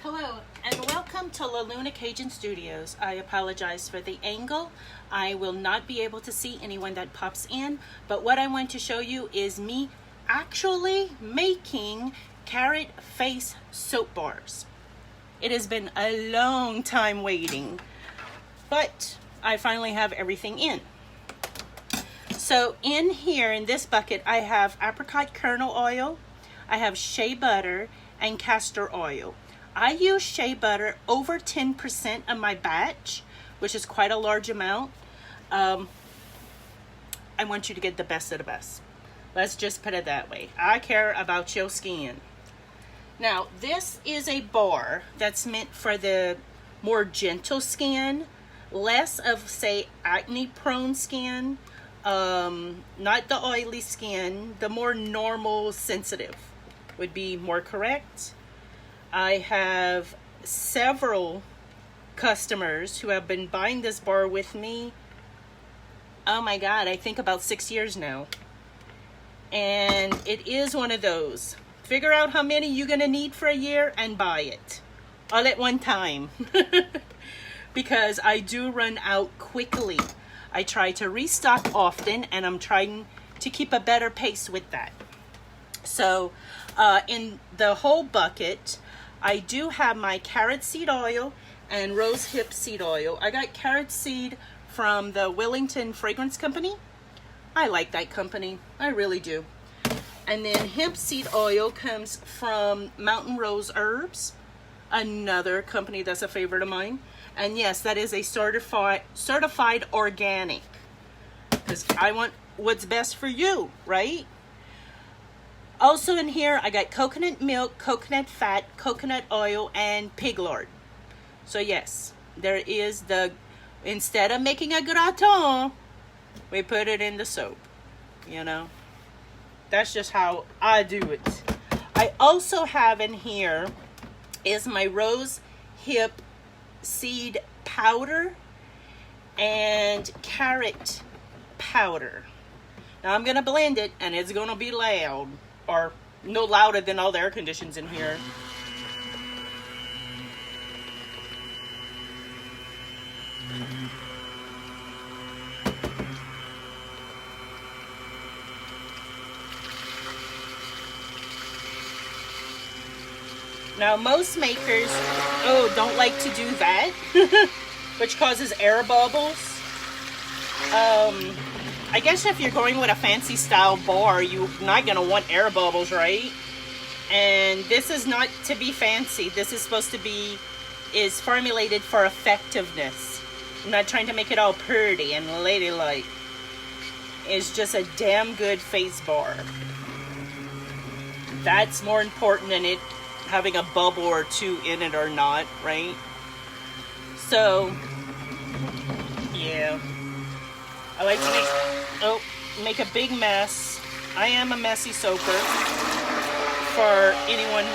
Hello and welcome to La Luna Cajun Studios. I apologize for the angle. I will not be able to see anyone that pops in, but what I want to show you is me actually making carrot face soap bars. It has been a long time waiting, but I finally have everything in. So in here, in this bucket, I have apricot kernel oil, I have shea butter, and castor oil. I use shea butter over 10% of my batch, which is quite a large amount. I want you to get the best of the best. Let's just put it that way. I care about your skin. Now, this is a bar that's meant for the more gentle skin, less of, say, acne-prone skin, not the oily skin, the more normal, sensitive would be more correct. I have several customers who have been buying this bar with me, oh my God, I think about 6 years now. And it is one of those. Figure out how many you're gonna need for a year and buy it. All at one time. Because I do run out quickly. I try to restock often and I'm trying to keep a better pace with that. So in the whole bucket, I do have my carrot seed oil and rosehip seed oil. I got carrot seed from the Wellington Fragrance Company. I like that company. I really do. And then hemp seed oil comes from Mountain Rose Herbs, another company that's a favorite of mine. And yes, that is a certified organic, because I want what's best for you, right? Also in here, I got coconut milk, coconut fat, coconut oil, and pig lard. So yes, there is instead of making a gratin, we put it in the soap, you know. That's just how I do it. I also have in here is my Rosehip Seed powder and carrot powder. Now I'm gonna blend it and it's gonna be loud, or no louder than all the air conditions in here. Now most makers, don't like to do that, which causes air bubbles. I guess if you're going with a fancy style bar, you're not gonna want air bubbles, right? And this is not to be fancy. This is supposed to be, is formulated for effectiveness. I'm not trying to make it all pretty and ladylike. It's just a damn good face bar. That's more important than it having a bubble or two in it or not, right? So, yeah. I like to make a big mess. I am a messy soaper. For anyone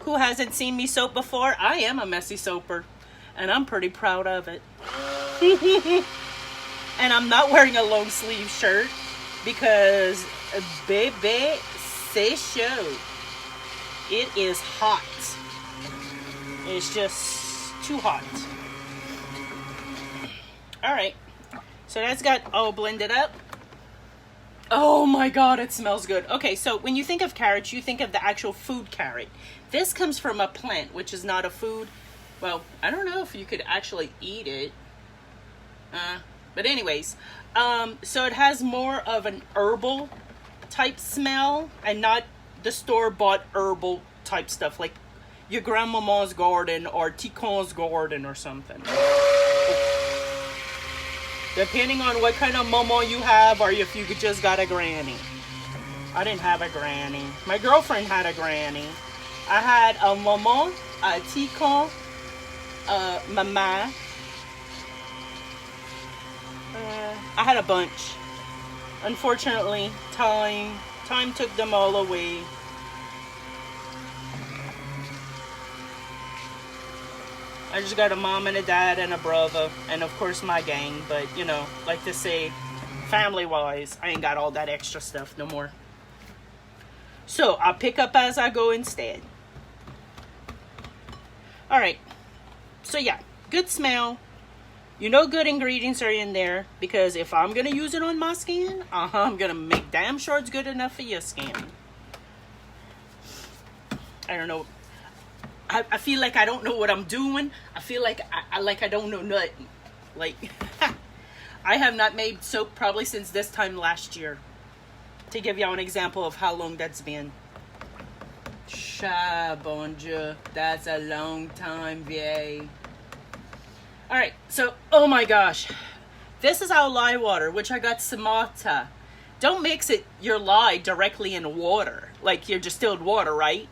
who hasn't seen me soap before, I am a messy soaper. And I'm pretty proud of it. And I'm not wearing a long sleeve shirt because, baby, c'est chaud. It is hot. It's just too hot. Alright, so that's got all blended up. Oh my God, it smells good. Okay, so when you think of carrots, you think of the actual food carrot. This comes from a plant, which is not a food. Well, I don't know if you could actually eat it. But anyways, so it has more of an herbal type smell and not the store-bought herbal type stuff like your grandmama's garden or Ticon's garden or something. Depending on what kind of mama you have, or if you just got a granny. I didn't have a granny. My girlfriend had a granny. I had a mama, a Ticon, mama. I had a bunch. Unfortunately, time took them all away. I just got a mom and a dad and a brother, and of course my gang, but you know, like to say, family-wise, I ain't got all that extra stuff no more. So I'll pick up as I go instead. All right. So yeah, good smell. You know good ingredients are in there, because if I'm going to use it on my skin, I'm going to make damn sure it's good enough for your skin. I don't know. I feel like I don't know what I'm doing. I feel like I don't know nothing. Like, I have not made soap probably since this time last year. To give y'all an example of how long that's been. Bonjour. That's a long time, vieille. Alright, so, oh my gosh. This is our lye water, which I got Samata. Don't mix your lye directly in water, like your distilled water, right?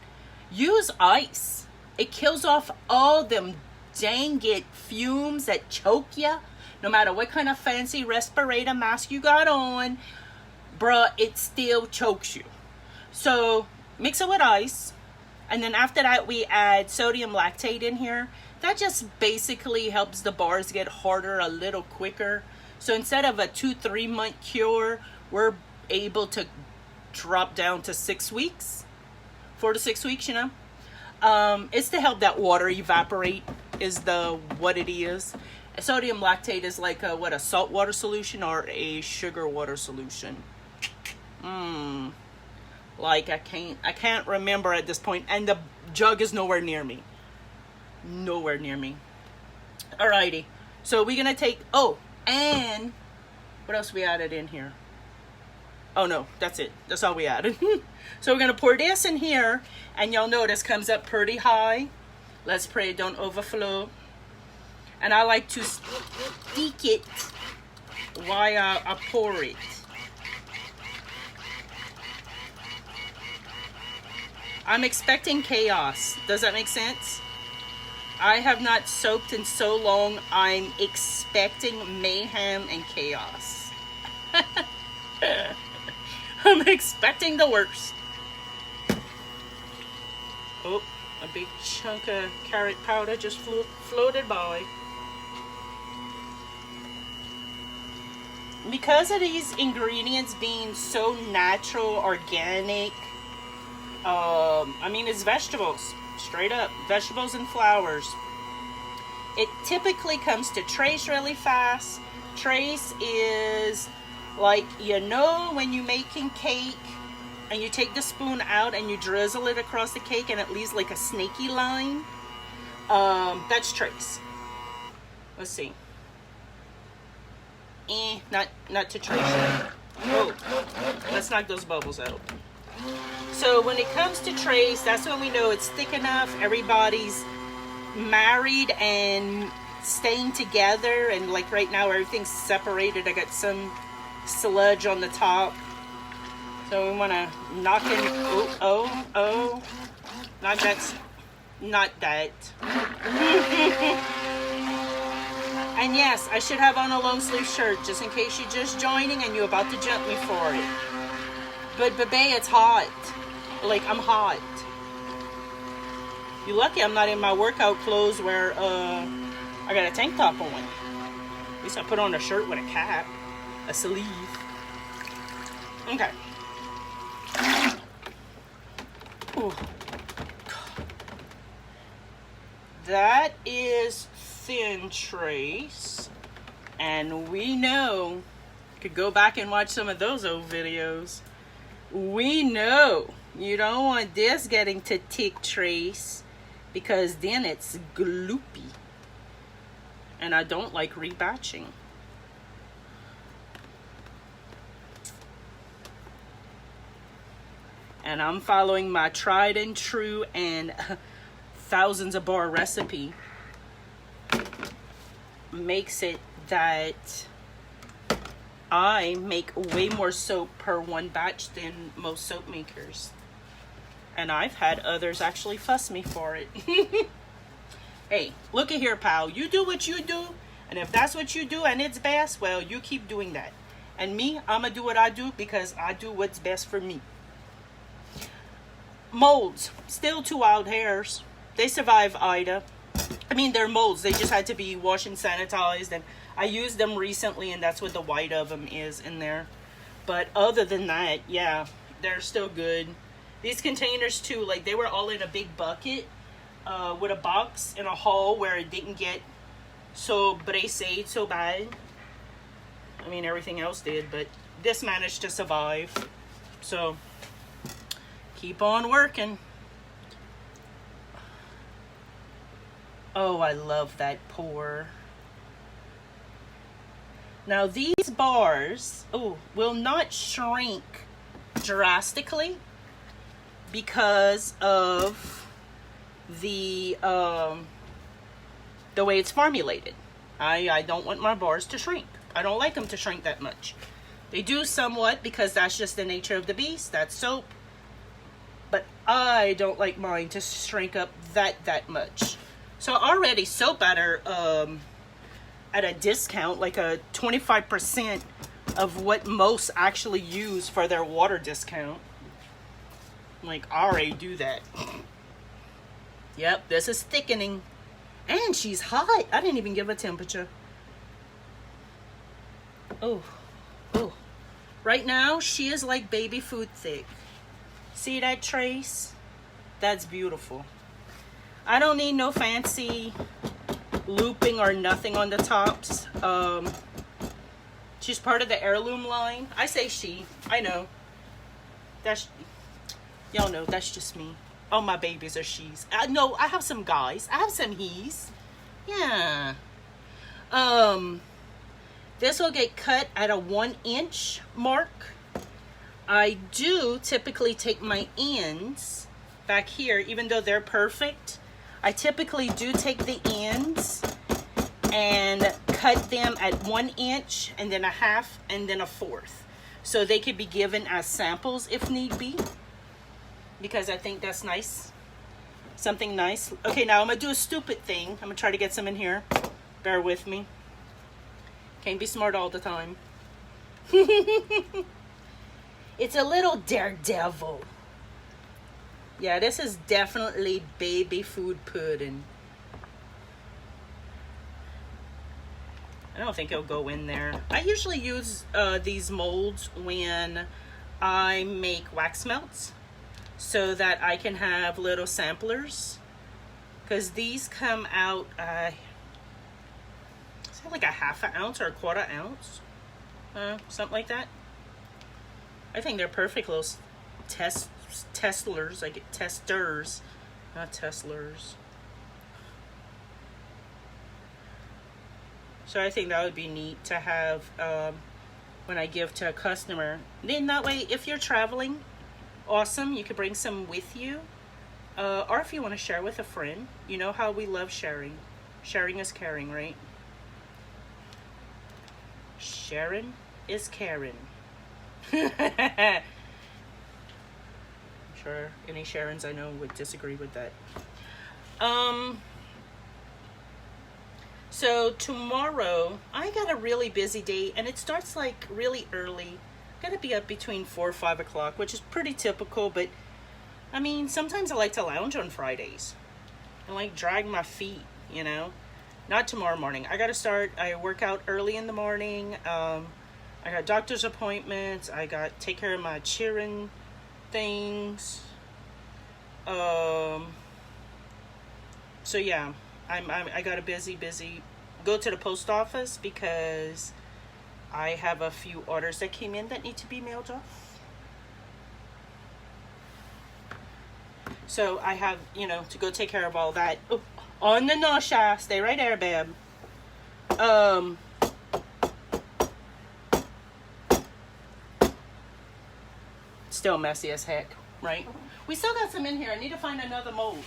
Use ice. It kills off all them dang it fumes that choke ya. No matter what kind of fancy respirator mask you got on, bruh, it still chokes you. So, mix it with ice. And then after that, we add sodium lactate in here. That just basically helps the bars get harder a little quicker. So instead of a 2-3 month cure, we're able to drop down to 6 weeks, 4 to 6 weeks, you know. It's to help that water evaporate is what it is. Sodium lactate is like a salt water solution or a sugar water solution. Like I can't remember at this point, and the jug is nowhere near me. Nowhere near me. Alrighty. So we're gonna take, and what else we added in here? Oh no, that's it. That's all we added. So we're gonna pour this in here, and y'all know this comes up pretty high. Let's pray it don't overflow. And I like to steek it while I pour it. I'm expecting chaos. Does that make sense? I have not soaked in so long. I'm expecting mayhem and chaos. I'm expecting the worst. Oh, a big chunk of carrot powder just floated by. Because of these ingredients being so natural, organic, I mean, it's vegetables. Straight up, vegetables and flowers. It typically comes to trace really fast. Trace is like, you know, when you're making cake and you take the spoon out and you drizzle it across the cake and it leaves like a snaky line. That's trace. Let's see. Not to trace it. Oh, let's knock those bubbles out. So when it comes to trace, that's when we know it's thick enough. Everybody's married and staying together. And like right now, everything's separated. I got some sludge on the top. So we want to knock in. Oh. Not that. And yes, I should have on a long sleeve shirt just in case you're just joining and you're about to jump me for it. But baby, it's hot. Like, I'm hot. You're lucky I'm not in my workout clothes where I got a tank top on. At least I put on a shirt with a cap, a sleeve. Okay. Ooh. That is thin trace, and we know, could go back and watch some of those old videos. We know you don't want this getting to thick trace, because then it's gloopy, and I don't like rebatching. And I'm following my tried and true and thousands of bar recipe. Makes it that I make way more soap per one batch than most soap makers. And I've had others actually fuss me for it. Hey, look at here, pal. You do what you do. And if that's what you do and it's best, well, you keep doing that. And me, I'm going to do what I do because I do what's best for me. Molds. Still 2 wild hairs. They survive Ida. I mean, they're molds. They just had to be washed and sanitized. And I used them recently, and that's what the white of them is in there. But other than that, yeah, they're still good. These containers, too, like, they were all in a big bucket. with a box in a hole where it didn't get so brisé so bad. I mean, everything else did, but this managed to survive. So keep on working. Oh, I love that pour. Now these bars, will not shrink drastically because of the way it's formulated. I don't want my bars to shrink. I don't like them to shrink that much. They do somewhat because that's just the nature of the beast. That's soap. But I don't like mine to shrink up that much. So already soap at a discount, like a 25% of what most actually use for their water discount. Like, I already do that. Yep, this is thickening. And she's hot. I didn't even give a temperature. Oh. Right now, she is like baby food thick. See that trace? That's beautiful. I don't need no fancy looping or nothing on the tops. She's part of the Heirloom line. I say she. I know. Y'all know that's just me. All my babies are she's. No, I have some guys. I have some he's. Yeah. This will get cut at a 1-inch mark. I do typically take my ends back here, even though they're perfect. I typically do take the ends and cut them at 1 inch and then a half and then a fourth. So they could be given as samples if need be. Because I think that's nice. Something nice. Okay, now I'm going to do a stupid thing. I'm going to try to get some in here. Bear with me. Can't be smart all the time. It's a little daredevil. Yeah, this is definitely baby food pudding. I don't think it'll go in there. I usually use these molds when I make wax melts so that I can have little samplers. Because these come out, is that like a ½ ounce or a ¼ ounce? Something like that. I think they're perfect little testlers, like testers, not testlers. So I think that would be neat to have when I give to a customer. Then that way, if you're traveling, awesome, you could bring some with you. Or if you want to share with a friend. You know how we love sharing. Sharing is caring, right? Sharon is Karen. I'm sure any Sharons I know would disagree with that. So tomorrow I got a really busy day and it starts like really early. Gotta be up between 4 or 5 o'clock, which is pretty typical, but I mean, sometimes I like to lounge on Fridays and like drag my feet, you know. Not tomorrow morning. I work out early in the morning. I got doctor's appointments. I got take care of my cheering things. So yeah, I got a busy. Go to the post office because I have a few orders that came in that need to be mailed off. So I have, to go take care of all that. Oh, on the nosha, stay right there, babe. Still messy as heck, right? We still got some in here. I need to find another mold.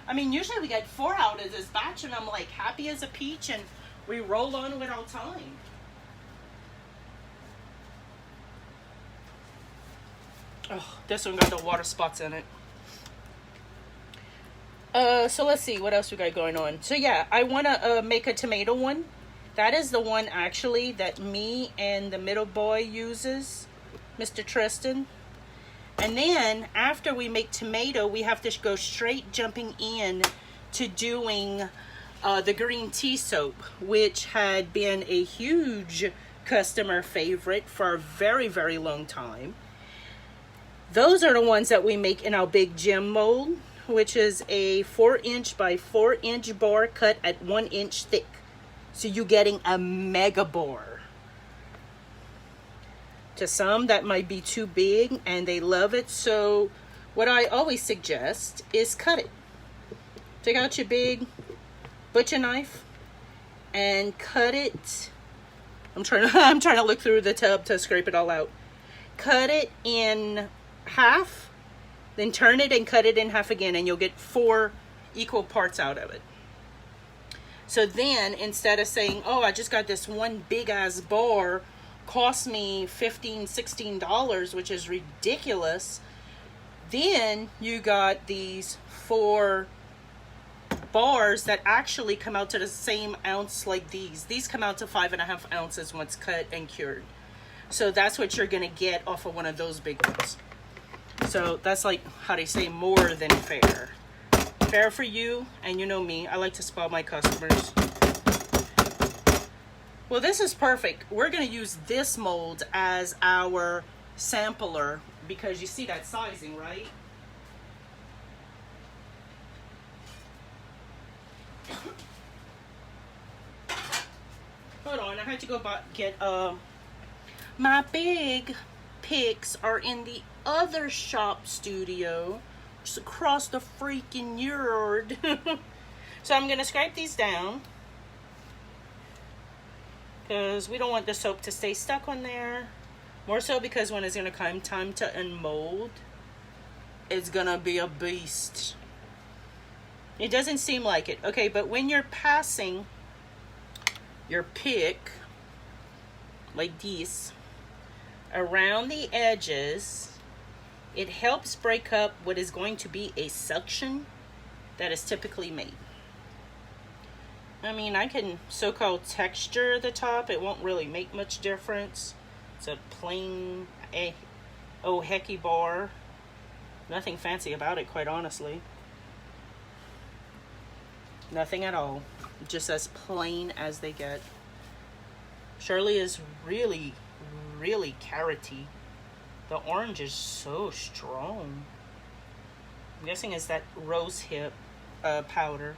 I mean, usually we get 4 out of this batch, and I'm like happy as a peach, and we roll on with our time. Oh, this one got the water spots in it. So let's see what else we got going on. So yeah, I want to make a tomato one. That is the one actually that me and the middle boy uses, Mr. Tristan. And then after we make tomato, we have to go straight jumping in to doing the green tea soap, which had been a huge customer favorite for a very, very long time. Those are the ones that we make in our big gem mold, which is a 4-inch by 4-inch bar cut at 1 inch thick. So you're getting a mega bar. To some, that might be too big and they love it. So what I always suggest is cut it. Take out your big butcher knife and cut it. I'm trying to look through the tub to scrape it all out. Cut it in half, then turn it and cut it in half again, and you'll get 4 equal parts out of it. So then, instead of saying, oh, I just got this one big ass bar, cost me $15, $16, which is ridiculous, then you got these 4 bars that actually come out to the same ounce like these. These come out to 5.5 ounces once cut and cured. So that's what you're gonna get off of one of those big ones. So that's like, how they say, more than fair. Fair for you, and you know me, I like to spoil my customers. Well, this is perfect. We're gonna use this mold as our sampler because you see that sizing, right? Hold on, I had to go get my big picks are in the other shop studio just across the freaking yard. So I'm gonna scrape these down because we don't want the soap to stay stuck on there. More so because when it's gonna come time to unmold, it's gonna be a beast. It doesn't seem like it. Okay, but when you're passing your pick like this around the edges, it helps break up what is going to be a suction that is typically made. I mean, I can so-called texture the top. It won't really make much difference. It's a plain oh hecky bar. Nothing fancy about it, quite honestly. Nothing at all. Just as plain as they get. Shirley is really, really carroty. The orange is so strong. I'm guessing it's that rosehip powder.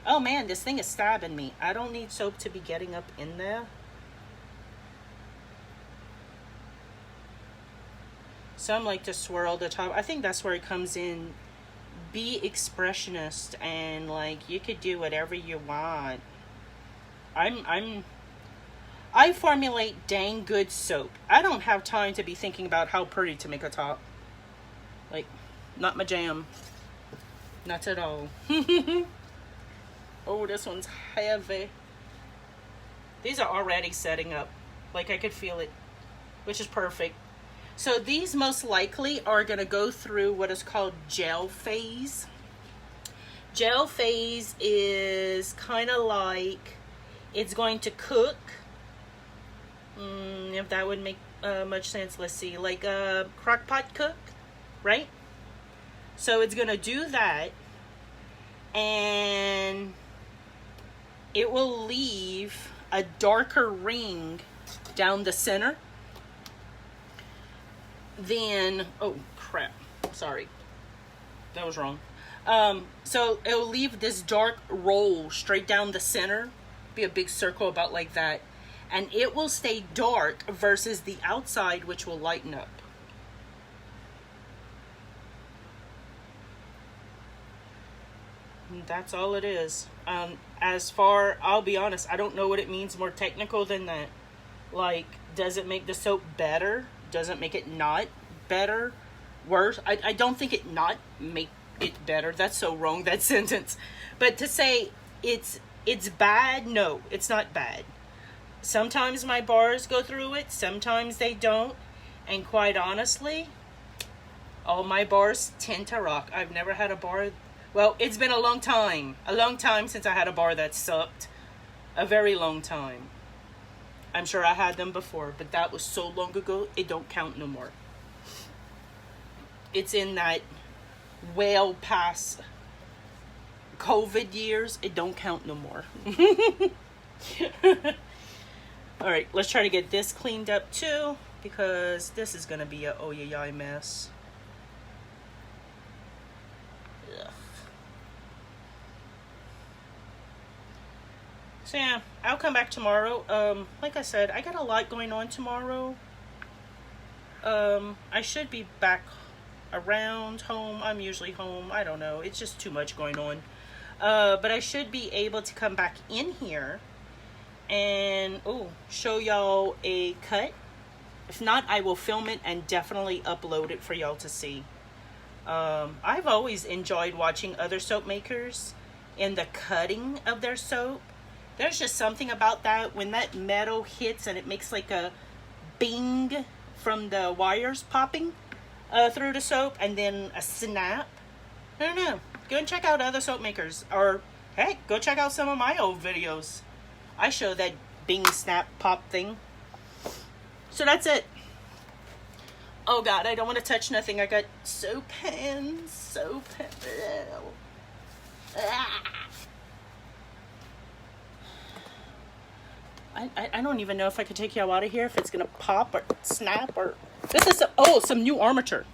Oh man, this thing is stabbing me. I don't need soap to be getting up in there. Some like to swirl the top. I think that's where it comes in. Be expressionist and like you could do whatever you want. I formulate dang good soap. I don't have time to be thinking about how pretty to make a top. Like, not my jam. Not at all. Oh, this one's heavy. These are already setting up. Like I could feel it, which is perfect. So these most likely are going to go through what is called gel phase. Gel phase is kind of like it's going to cook. If that would make much sense, let's see, like a crock pot cook, right? So it's going to do that, and it will leave a darker ring down the center. Then, oh crap, sorry, that was wrong. So it'll leave this dark roll straight down the center, be a big circle about like that, and it will stay dark versus the outside, which will lighten up. And that's all it is. As far, I'll be honest, I don't know what it means more technical than that. Like, does it make the soap better? Doesn't make it not better, worse. I don't think it not make it better. That's so wrong, that sentence. But to say it's bad, no, it's not bad. Sometimes my bars go through it, sometimes they don't, and quite honestly, all my bars tend to rock. I've never had a bar, well, it's been a long time since I had a bar that sucked. A very long time. I'm sure I had them before, but that was so long ago, it don't count no more. It's in that well past COVID years, it don't count no more. All right, let's try to get this cleaned up too, because this is gonna be a oh yeah mess. Ugh. So yeah, I'll come back tomorrow. Like I said, I got a lot going on tomorrow. I should be back around home. I'm usually home. I don't know. It's just too much going on. But I should be able to come back in here and show y'all a cut. If not, I will film it and definitely upload it for y'all to see. I've always enjoyed watching other soap makers and the cutting of their soap. There's just something about that when that metal hits and it makes like a bing from the wires popping through the soap, and then a snap. I don't know. Go and check out other soap makers, or heck, go check out some of my old videos. I show that bing, snap, pop thing. So that's it. Oh God, I don't want to touch nothing. I got soap hands. I don't even know if I could take y'all out of here, if it's gonna pop or snap or... This is some new armature.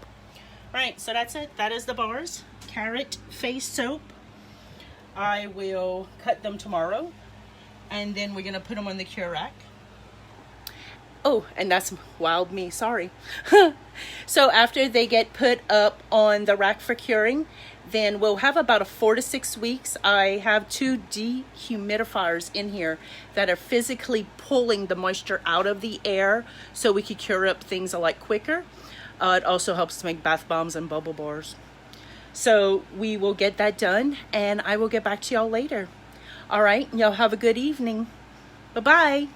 Right, so that's it. That is the bars. Carrot face soap. I will cut them tomorrow, and then we're gonna put them on the cure rack. Oh, and that's wild me, sorry. So after they get put up on the rack for curing, then we'll have about a 4 to 6 weeks. I have 2 dehumidifiers in here that are physically pulling the moisture out of the air so we can cure up things a lot quicker. It also helps to make bath bombs and bubble bars. So we will get that done, and I will get back to y'all later. All right, y'all have a good evening. Bye-bye.